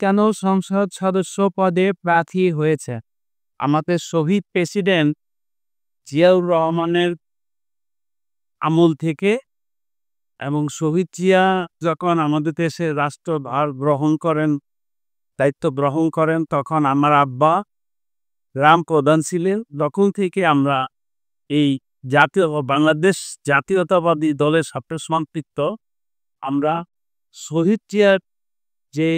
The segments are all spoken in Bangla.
কেন সংসদ সদস্য পদে প্রার্থী হয়েছে? আমাদের শহীদ প্রেসিডেন্ট জিয়াউর রহমানের আমল থেকে এবং শহীদ জিয়া যখন আমাদের দেশে রাষ্ট্রভার গ্রহণ করেন, দায়িত্ব গ্রহণ করেন, তখন আমার আব্বা গ্রাম প্রধান ছিলেন। তখন থেকে আমরা এই বাংলাদেশ জাতীয়তাবাদী দলের সাথে সম্পৃক্ত। আমরা শহীদ জিয়ার যে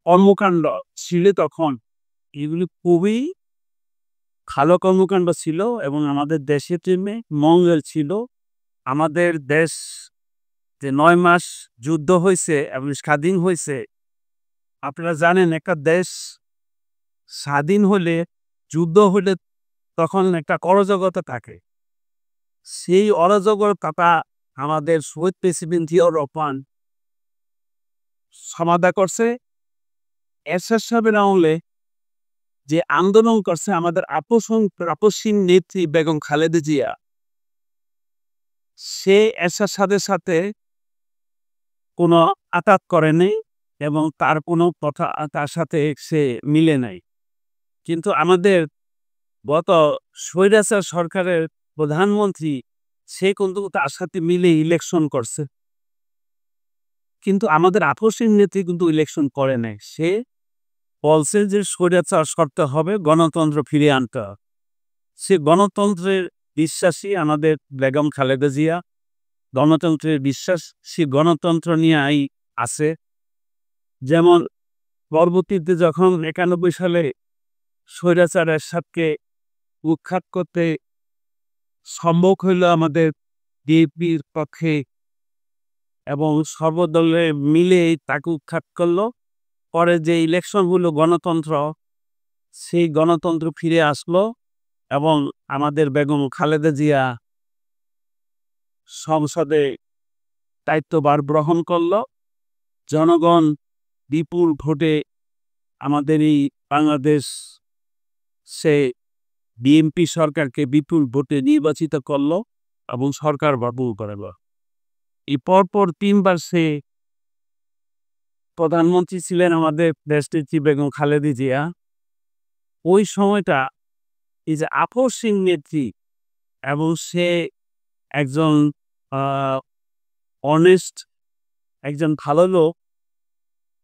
কর্মকাণ্ড ছিল তখন, এগুলি খুবই ভালো কর্মকাণ্ড ছিল এবং আমাদের দেশের জন্য মঙ্গল ছিল। আমাদের দেশ যে ৯ মাস যুদ্ধ হয়েছে এবং স্বাধীন হয়েছে, আপনারা জানেন একটা দেশ স্বাধীন হলে, যুদ্ধ হলে তখন একটা অরাজকতা থাকে। সেই অরাজকতা আমাদের শহীদ প্রেসিডেন্ট জিয়াউর রহমান সমাধা করছে। এরশাদ সাহেবের আমলে যে আন্দোলন করছে আমাদের আপসহীন নেত্রী বেগম খালেদা জিয়া, সে এরশাদ সাহেবের সাথে কোনো আঘাত করে নাই এবং তার কোনো কথা তার সাথে সে মিলে নাই। কিন্তু আমাদের গত স্বৈরাচার সরকারের প্রধানমন্ত্রী, সে কিন্তু তার সাথে মিলে ইলেকশন করছে। কিন্তু আমাদের আপসহীন নেত্রী কিন্তু ইলেকশন করে নাই। সে বলছে যে স্বৈরাচার করতে হবে, গণতন্ত্র ফিরিয়ে আনতে হবে। সে গণতন্ত্রের বিশ্বাসী আমাদের বেগম খালেদা জিয়া, গণতন্ত্রের বিশ্বাস, সে গণতন্ত্র নিয়েই আছে। যেমন পরবর্তীতে যখন ৯১ সালে স্বৈরাচার এরশাদকে উৎখাত করতে সম্ভব হইল আমাদের বিএনপির পক্ষে এবং সর্বদলে মিলে তাকে উৎখাত করলো। পরে যে ইলেকশন হলো গণতন্ত্র, সেই গণতন্ত্র ফিরে আসলো এবং আমাদের বেগম খালেদা জিয়া সংসদে দায়িত্বভার গ্রহণ করলো। জনগণ বিপুল ভোটে আমাদের এই বাংলাদেশ সে বিএনপি সরকারকে বিপুল ভোটে নির্বাচিত করলো এবং সরকার গঠন করলো। এই পরপর ৩ বার সে প্রধানমন্ত্রী ছিলেন আমাদের দেশনেত্রী বেগম খালেদা জিয়া। ওই সময়টা এই যে আপসহীন নেত্রী এবং সে একজন অনেস্ট, একজন ভালো লোক,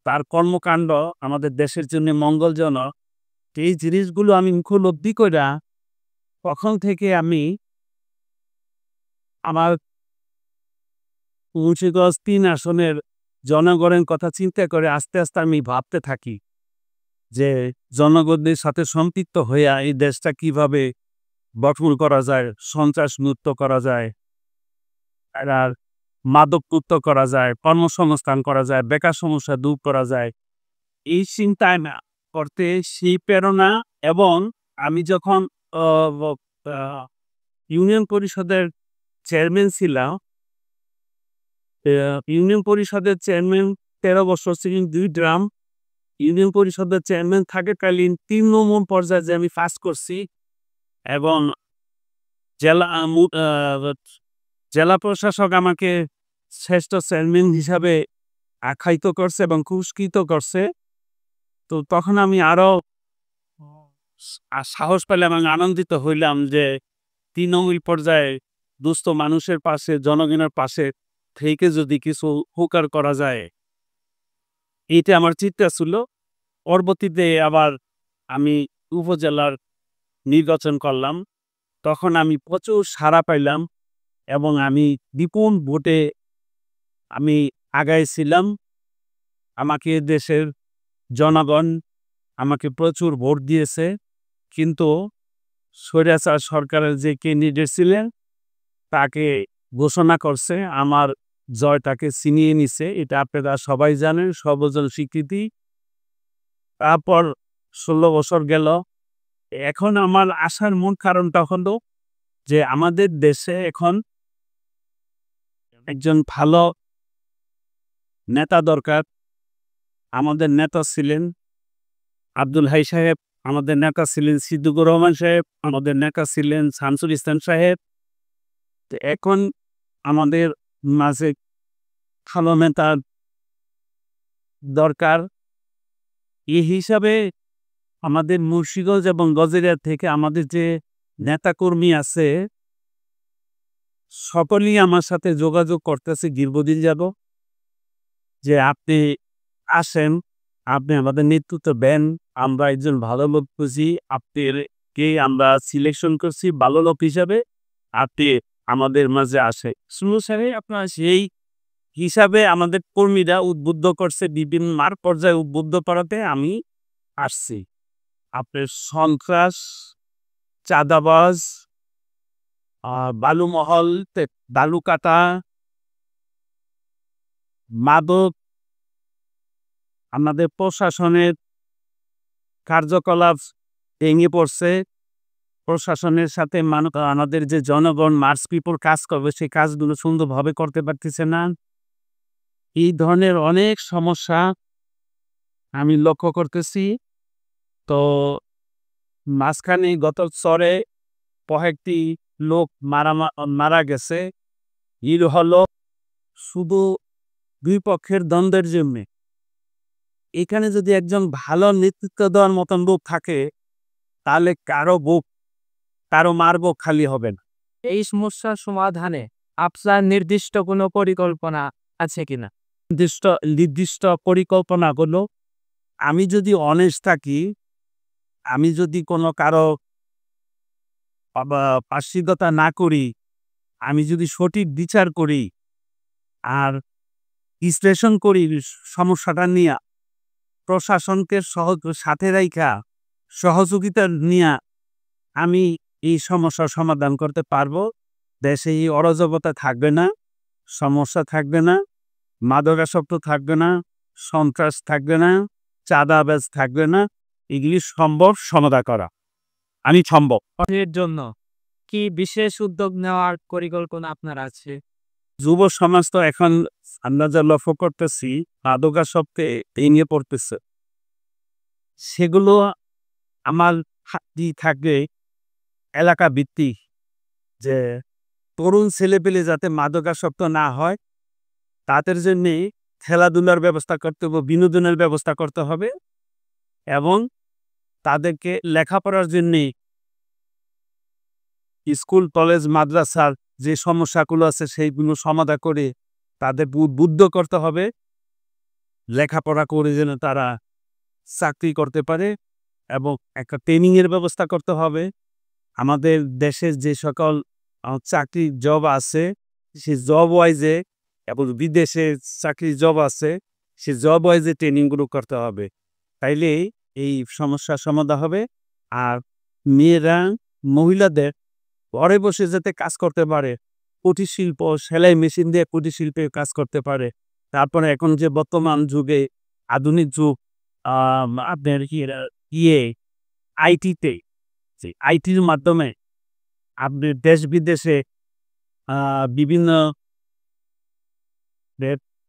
তার কর্মকাণ্ড আমাদের দেশের জন্য মঙ্গলজনক। এই জিনিসগুলো আমি উপলব্ধি কইরা তখন থেকে আমি আমার মুন্সিগঞ্জ ৩ আসনের জনগণের কথা চিন্তা করে আস্তে আস্তে আমি ভাবতে থাকি যে জনগণদের সাথে সম্পৃক্ত হইয়া এই দেশটা কিভাবে গঠন করা যায়, সন্ত্রাস মুক্ত করা যায়, আর মাদক মুক্ত করা যায়, কর্মসংস্থান করা যায়, বেকার সমস্যা দূর করা যায়। এই চিন্তায় না করতে সেই প্রেরণা এবং আমি যখন ইউনিয়ন পরিষদের চেয়ারম্যান ছিলাম, ইউনিয়ন পরিষদের চেয়ারম্যান ১৩ বছর ছিলেন, ২ গ্রাম ইউনিয়ন পরিষদের চেয়ারম্যান থাকাকালীন ৩ নম্বর পর্যায়ে যে আমি পাস করছি এবং জেলা প্রশাসক আমাকে শ্রেষ্ঠ চেয়ারম্যান হিসাবে আখ্যায়িত করছে এবং পুরস্কৃত করছে। তো তখন আমি আরো সাহস পেলাম এবং আনন্দিত হইলাম যে তৃণমূল পর্যায়ে দুস্থ মানুষের পাশে, জনগণের পাশে থেকে যদি কিছু উপকার করা যায়, এইটা আমার চিন্তা ছিল। পরবর্তীতে আবার আমি উপজেলার নির্বাচন করলাম, তখন আমি প্রচুর সাড়া পাইলাম এবং আমি বিপুল ভোটে আমি আগাইছিলাম। আমাকে দেশের জনগণ আমাকে প্রচুর ভোট দিয়েছে, কিন্তু স্বৈরাচার সরকারের যে ক্যান্ডিডেট ছিলেন তাকে ঘোষণা করছে, আমার জয়টাকে ছিনিয়ে নিছে। এটা আপনারা সবাই জানেন, সর্বজন স্বীকৃতি। তারপর ১৬ বছর গেল। এখন আমার আসার মূল কারণটা হলো যে আমাদের দেশে এখন একজন ভালো নেতা দরকার। আমাদের নেতা ছিলেন আব্দুল হাই সাহেব, আমাদের নেতা ছিলেন সিদ্দিকুর রহমান সাহেব, আমাদের নেতা ছিলেন শামসুল ইসলাম সাহেব। তো এখন আমাদের মাঝে ভালো নেতার দরকার। এই হিসাবে আমাদের মুন্সিগঞ্জ এবং গজারিয়া থেকে আমাদের যে নেতাকর্মী আছে সকলেই আমার সাথে যোগাযোগ করতেছে দীর্ঘদিন যাবৎ যে আপনি আসেন, আপনি আমাদের নেতৃত্ব দেন। আমরা একজন ভালো লোক খুঁজি, আপনাকে আমরা সিলেকশন করছি ভালো লোক হিসাবে। আপনি আমাদের মাঝে আসে স্যারে আপনার সেই হিসাবে আমাদের কর্মীরা উদ্বুদ্ধ করছে, বিভিন্ন মাঠ পর্যায়ে উদ্বুদ্ধ করাতে আমি আসছি। আপনার সন্ত্রাস, চাঁদাবাজ, বালুমহল, বালু কাটা, মাদক, আমাদের প্রশাসনের কার্যকলাপ ভেঙে পড়ছে। প্রশাসনের সাথে আমাদের যে জনগণ মার্চ পিপল কাজ করবে সেই কাজগুলো সুন্দরভাবে করতে পারতেছে না। এই ধরনের অনেক সমস্যা আমি লক্ষ্য করতেছি। তো মাঝখানে গত চরে কয়েকটি লোক মারা গেছে। এর হলো শুধু দুই পক্ষের দ্বন্দ্বের জন্যে। এখানে যদি একজন ভালো নেতৃত্ব দেওয়ার মতন লোক থাকে তাহলে কারো মার বুক খালি হবে না। এই সমস্যার সমাধানে আপনার নির্দিষ্ট কোনো পরিকল্পনা আছে কিনা? নির্দিষ্ট পরিকল্পনাগুলো আমি যদি অনেস্ট থাকি, আমি যদি কোনো কারো পার্শ্বিকতা না করি, আমি যদি সঠিক বিচার করি আর বিশ্লেষণ করি সমস্যাটা নিয়ে, প্রশাসনকে সাথে রাইখা সহযোগিতা নিয়ে আমি এই সমস্যার সমাধান করতে পারবো। দেশে এই অরাজকতা থাকবে না, সমস্যা থাকবে না, মাদকাসক্ত থাকবে না, সন্ত্রাস থাকবে না, চাঁদাবাজ থাকবে না। এগুলি সম্ভব সমাধান করা আমি সম্ভব। এর জন্য কি বিশেষ উদ্যোগ নেওয়ার পরিকল্পনা আপনার আছে? যুব সমাজ তো এখন আমরা যা লক্ষ্য করতেছি মাদকাসক্তে ভেঙে পড়তেছে, সেগুলো আমার হাতি থাকবে এলাকা ভিত্তিক, যে তরুণ ছেলেপেলে যাতে মাদকাসক্ত না হয় তাদের জন্য খেলাধুলার ব্যবস্থা করতে হবে, বিনোদনের ব্যবস্থা করতে হবে এবং তাদেরকে লেখাপড়ার জন্যে স্কুল কলেজ মাদ্রাসার যে সমস্যাগুলো আছে সেইগুলো সমাধান করে তাদের উদ্বুদ্ধ করতে হবে, লেখাপড়া করে যেন তারা চাকরি করতে পারে এবং একটা ট্রেনিংয়ের ব্যবস্থা করতে হবে। আমাদের দেশের যে সকল চাকরি জব আছে সে জব ওয়াইজে এবং বিদেশে চাকরি জব আছে সে জব ওয়াইজে ট্রেনিংগুলো করতে হবে, তাইলে এই সমস্যার সমাধান হবে। আর মেয়েরা মহিলাদের ঘরে বসে যাতে কাজ করতে পারে, কুটির শিল্প, সেলাই মেশিন দিয়ে কুটির শিল্পে কাজ করতে পারে। তারপরে এখন যে বর্তমান যুগে আধুনিক যুগ, আপনার আইটিতে আইটির মাধ্যমে আপনি দেশ বিদেশে বিভিন্ন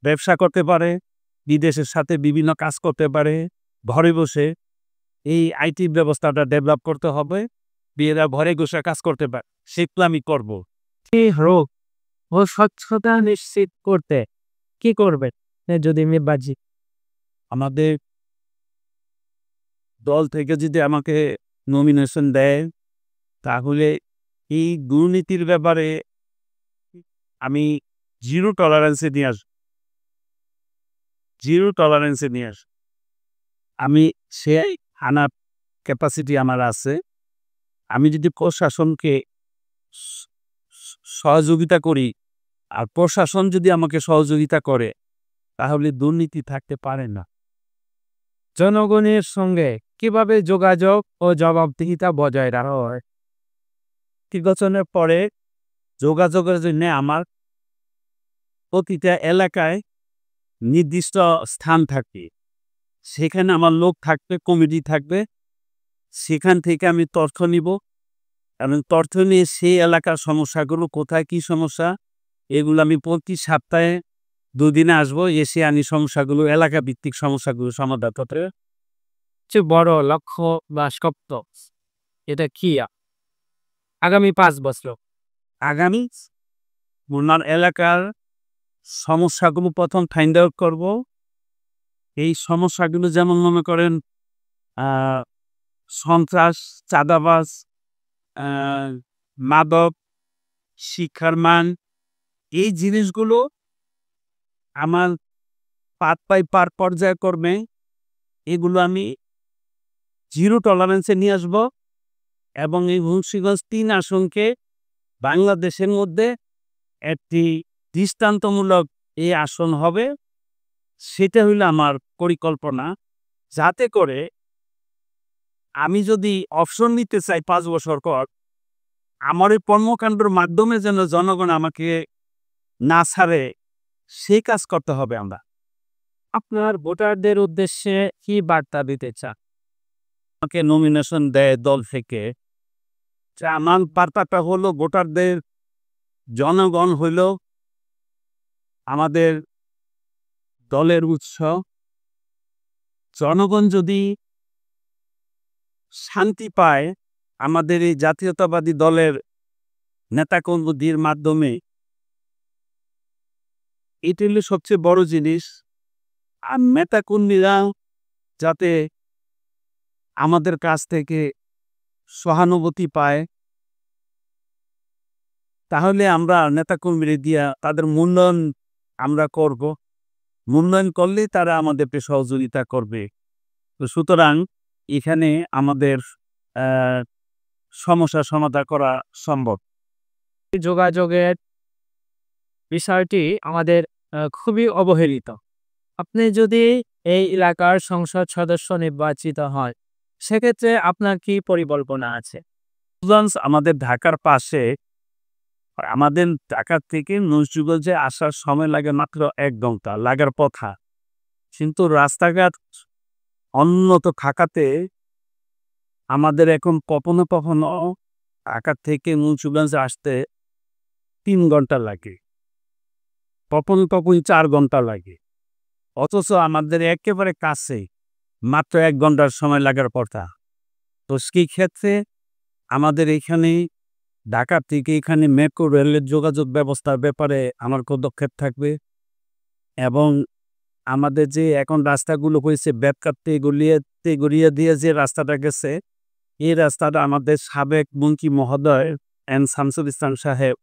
ব্যবসা করতে পারে, বিদেশের সাথে বিভিন্ন কাজ করতে পারে ঘরে বসে। এই আইটি ব্যবস্থাটা ডেভেলপ করতে হবে, মেয়েরা ঘরে বসে কাজ করতে পারে, সেগুলো আমি করবো। রোগ ও স্বচ্ছতা নিশ্চিত করতে কি করবেন যদি আমি বাজি? আমাদের দল থেকে যদি আমাকে নমিনেশন দেয় তাহলে এই দুর্নীতির ব্যাপারে আমি জিরো টলারেন্সে নিয়ে আসবো, জিরো টলারেন্সে নিয়ে আসবো। আমি সেই আনার ক্যাপাসিটি আমার আছে। আমি যদি প্রশাসনকে সহযোগিতা করি আর প্রশাসন যদি আমাকে সহযোগিতা করে তাহলে দুর্নীতি থাকতে পারে না। জনগণের সঙ্গে কিভাবে যোগাযোগ ও জবাবদিহিতা বজায় রাখা হয়? নির্বাচনের পরে যোগাযোগের জন্য আমার প্রতিটা এলাকায় নির্দিষ্ট স্থান থাকবে, সেখানে আমার লোক থাকবে, কমিটি থাকবে, সেখান থেকে আমি তথ্য নিব এবং তথ্য নিয়ে সেই এলাকার সমস্যাগুলো কোথায় কি সমস্যা এগুলো আমি প্রতি সপ্তাহে 2 দিনে আসবো, এসে আমি সমস্যাগুলো এলাকা ভিত্তিক সমস্যাগুলো সমাধান করতে। সবচেয়ে বড় লক্ষ্য বা স্বপ্ন এটা কি আগামী 5 বছর? আগামী ওনার এলাকার সমস্যাগুলো প্রথম ফাইন্ড আউট করবো, এই সমস্যাগুলো যেমন মনে করেন সন্ত্রাস, চাঁদাবাজ, মাদক, শিক্ষার মান, এই জিনিসগুলো আমার পার্ট বাই পার্ট পর্যায়ক্রমে এগুলো আমি জিরো টলারেন্সে নিয়ে আসব এবং এই মুন্সিগঞ্জ ৩ আসনকে বাংলাদেশের মধ্যে একটি দৃষ্টান্তমূলক এই আসন হবে। সেটা হইল আমার পরিকল্পনা, যাতে করে আমি যদি অপশন নিতে চাই ৫ বছর পর, আমার এই কর্মকাণ্ডের মাধ্যমে যেন জনগণ আমাকে না ছাড়ে, সেই কাজ করতে হবে আমরা। আপনার ভোটারদের উদ্দেশ্যে কি বার্তা দিতে চান? আমাকে নমিনেশন দেয় দল থেকে, যে আমার বার্তাটা হলো ভোটারদের, জনগণ হইল আমাদের দলের উৎস। জনগণ যদি শান্তি পায় আমাদের এই জাতীয়তাবাদী দলের নেতাকর্মীদের মাধ্যমে, এটি হলো সবচেয়ে বড় জিনিস। আর নেতাকর্মীরা যাতে আমাদের কাছ থেকে সহানুভূতি পায়, তাহলে আমরা নেতাকর্মীরা দিয়া তাদের মূল্যায়ন আমরা করব। মূল্যায়ন করলেই তারা আমাদেরকে সহযোগিতা করবে। তো সুতরাং এখানে আমাদের সমস্যার সমাধান করা সম্ভব। যোগাযোগের বিষয়টি আমাদের খুবই অবহেলিত। আপনি যদি এই এলাকার সংসদ সদস্য নির্বাচিত হয়, সেক্ষেত্রে আপনার কি পরিকল্পনা আছে? আমাদের ঢাকার পাশে, আমাদের ঢাকা থেকে নরসিংদীতে আসার সময় লাগে মাত্র ১ ঘন্টা লাগার কথা, কিন্তু রাস্তাঘাট উন্নত থাকাতে আমাদের এখন কখনো কখনো ঢাকা থেকে মুন্সিগঞ্জে আসতে ৩ ঘন্টা লাগে, কখনো কখনো ৪ ঘন্টা লাগে। অথচ আমাদের একেবারে কাছে মাত্র ১ ঘন্টার সময় লাগার কথা। তো সেই ক্ষেত্রে আমাদের এখানে ঢাকা থেকে এখানে মেট্রো রেলের যোগাযোগ ব্যবস্থার ব্যাপারে আমার পদক্ষেপ থাকবে। এবং আমাদের যে এখন রাস্তাগুলো হয়েছে বেতকাতে গড়িয়ে দিয়ে যে রাস্তাটা গেছে, এই রাস্তাটা আমাদের সাবেক মন্ত্রী মহোদয় এন শামসুল ইসলাম সাহেব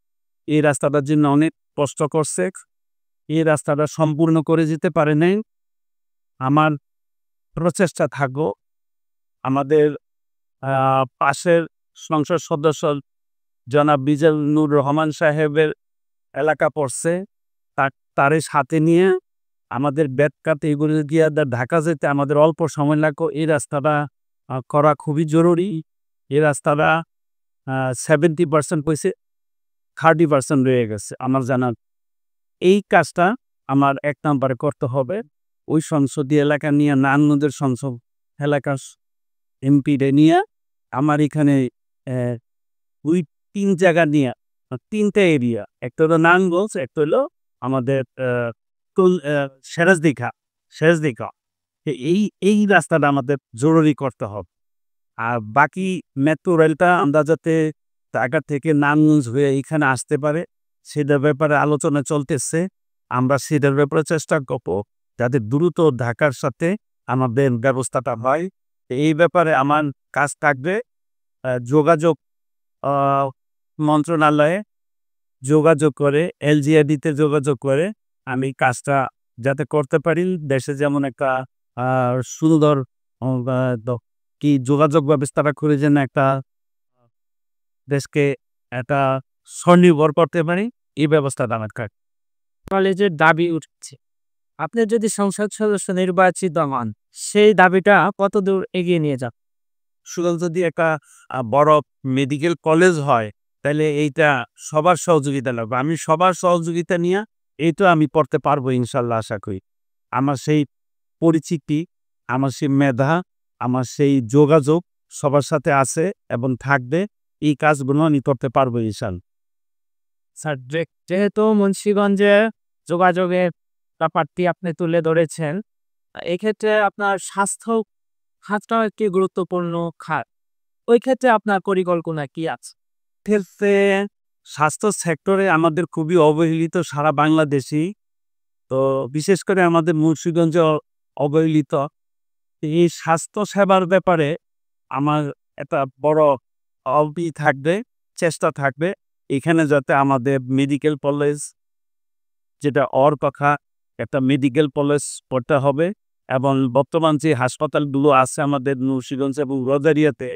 এই রাস্তাটার জন্য অনেক কষ্ট করছে। এই রাস্তাটা সম্পূর্ণ করে যেতে পারে নাই। আমার প্রচেষ্টা থাকবো আমাদের পাশের সংসদ সদস্য জনাব মিজানুর রহমান সাহেবের এলাকা পড়ছে, তারে সাথে নিয়ে আমাদের বেতকাতে এগুলো গিয়ে ঢাকা যেতে আমাদের অল্প সময় লাগবে। এই রাস্তাটা করা খুবই জরুরি। এই রাস্তাটা 70% হয়েছে, 30% রয়ে গেছে আমার জানার। এই কাজটা আমার ১ নম্বরে করতে হবে। ওই সংসদীয় এলাকা নিয়ে নারায়ণগঞ্জের সংসদ এলাকার এমপিরে নিয়ে আমার এখানে ২-৩ জায়গা নিয়ে ৩টা এরিয়া, একটা হলো নারায়ণগঞ্জ, একটা হলো আমাদের সেরাজদিঘা। এই রাস্তাটা আমাদের জরুরি করতে হবে। আর বাকি মেট্রো রেলটা আমরা যাতে ঢাকা থেকে নারায়ণগঞ্জ হয়ে এইখানে আসতে পারে, সেটার ব্যাপারে আলোচনা চলতেছে। আমরা সেটার ব্যাপারে চেষ্টা করব যাতে দ্রুত ঢাকার সাথে আমাদের ব্যবস্থাটা হয়। এই ব্যাপারে আমার কাজ থাকবে যোগাযোগ মন্ত্রণালয়ে যোগাযোগ করে, এলজিআরডিতে যোগাযোগ করে আমি কাজটা যাতে করতে পারি। দেশে যেমন একটা সুন্দর কি যোগাযোগ ব্যবস্থাটা করে যেন একটা দেশকে একটা স্বনির্ভর করতে পারি, এই ব্যবস্থাটা আমার কাজ। কলেজের দাবি উঠছে, আপনি যদি সংসদ সদস্য নির্বাচিত হন, সেই দাবিটা কতদূর এগিয়ে নিয়ে যান? শুধু যদি একটা বড় মেডিকেল কলেজ হয়, তাহলে এইটা সবার সহযোগিতা লাগবে। আমি সবার সহযোগিতা নিয়ে এইটা আমি করতে পারবো ইনশাল্লাহ, আশা করি। আমার সেই পরিচিতি, আমার সেই মেধা, আমার সেই যোগাযোগ সবার সাথে আছে এবং থাকবে। এই কাজগুলো আমি করতে পারবো ইনশাল্লাহ। স্যার, যেহেতু মুন্সিগঞ্জে যোগাযোগের ব্যাপারটি আপনি তুলে ধরেছেন, এক্ষেত্রে আপনার স্বাস্থ্য খাতটাও একটি গুরুত্বপূর্ণ খাত। ওই ক্ষেত্রে আপনার পরিকল্পনা কি আছে? ক্ষেত্রে স্বাস্থ্য সেক্টরে আমাদের খুবই অবহেলিত সারা বাংলাদেশই। তো বিশেষ করে আমাদের মুন্সিগঞ্জে অবহেলিত। এই স্বাস্থ্য সেবার ব্যাপারে আমার একটা বড় থাকবে, চেষ্টা থাকবে। এখানে যাতে আমাদের মেডিকেল কলেজ, যেটা কথা, একটা মেডিকেল কলেজ করতে হবে এবং বর্তমান যে হাসপাতালগুলো আছে আমাদের মুন্সিগঞ্জ এবং রোজারিয়াতে,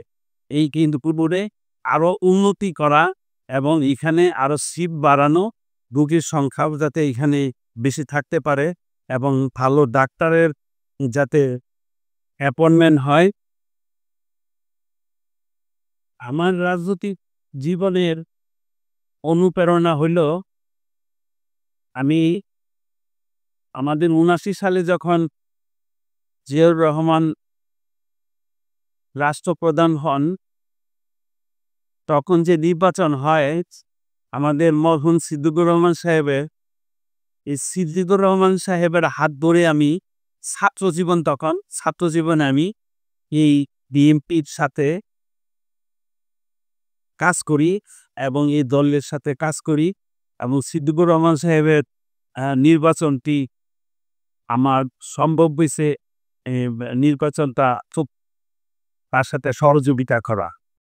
এই কিন্তু পুকুরে আরো উন্নতি করা এবং এখানে আরো সিট বাড়ানো, রোগীর সংখ্যাও যাতে এখানে বেশি থাকতে পারে এবং ভালো ডাক্তারের যাতে অ্যাপয়েন্টমেন্ট হয়। আমার রাজনৈতিক জীবনের অনুপ্রেরণা হইল, আমি আমাদের ৭৯ সালে যখন জিয়াউর রহমান রাষ্ট্রপ্রধান হন, তখন যে নির্বাচন হয় আমাদের মরহুম সিদ্দিকুর রহমান সাহেবের, এই সিদ্দিকুর রহমান সাহেবের হাত ধরে আমি ছাত্র জীবনে আমি এই বিএনপির সাথে কাজ করি এবং এই দলের সাথে কাজ করি এবং সিদ্দিকুর রহমান সাহেবের নির্বাচনটি আমার সম্ভব হয়েছে নির্বাচনটা খুব তার সাথে সহযোগিতা করা।